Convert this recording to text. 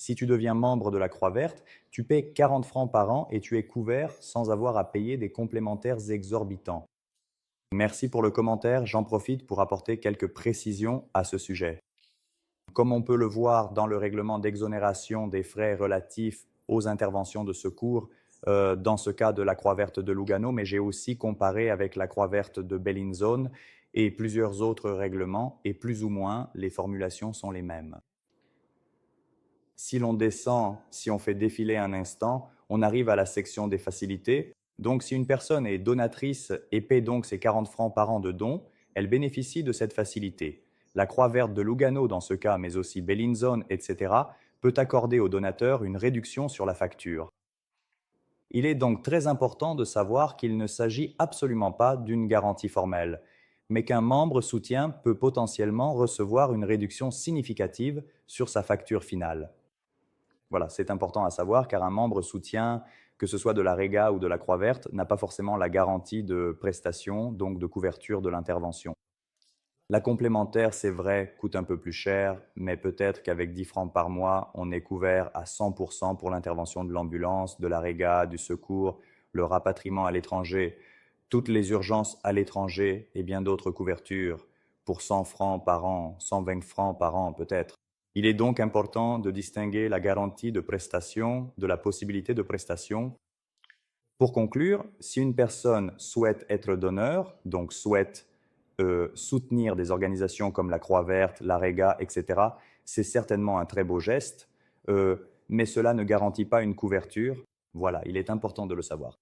Si tu deviens membre de la Croix Verte, tu paies 40 francs par an et tu es couvert sans avoir à payer des complémentaires exorbitants. Merci pour le commentaire, j'en profite pour apporter quelques précisions à ce sujet. Comme on peut le voir dans le règlement d'exonération des frais relatifs aux interventions de secours, dans ce cas de la Croix Verte de Lugano, mais j'ai aussi comparé avec la Croix Verte de Bellinzone et plusieurs autres règlements, et plus ou moins, les formulations sont les mêmes. Si l'on descend, si on fait défiler un instant, on arrive à la section des facilités. Donc, si une personne est donatrice et paie donc ses 40 francs par an de dons, elle bénéficie de cette facilité. La Croix Verte de Lugano, dans ce cas, mais aussi Bellinzone, etc., peut accorder au donateur une réduction sur la facture. Il est donc très important de savoir qu'il ne s'agit absolument pas d'une garantie formelle, mais qu'un membre soutien peut potentiellement recevoir une réduction significative sur sa facture finale. Voilà, c'est important à savoir car un membre soutien, que ce soit de la Réga ou de la Croix Verte, n'a pas forcément la garantie de prestation, donc de couverture de l'intervention. La complémentaire, c'est vrai, coûte un peu plus cher, mais peut-être qu'avec 10 francs par mois, on est couvert à 100% pour l'intervention de l'ambulance, de la Réga, du secours, le rapatriement à l'étranger, toutes les urgences à l'étranger et bien d'autres couvertures pour 100 francs par an, 120 francs par an peut-être. Il est donc important de distinguer la garantie de prestation de la possibilité de prestation. Pour conclure, si une personne souhaite être donneur, donc souhaite soutenir des organisations comme la Croix Verte, la Réga, etc., c'est certainement un très beau geste, mais cela ne garantit pas une couverture. Voilà, il est important de le savoir.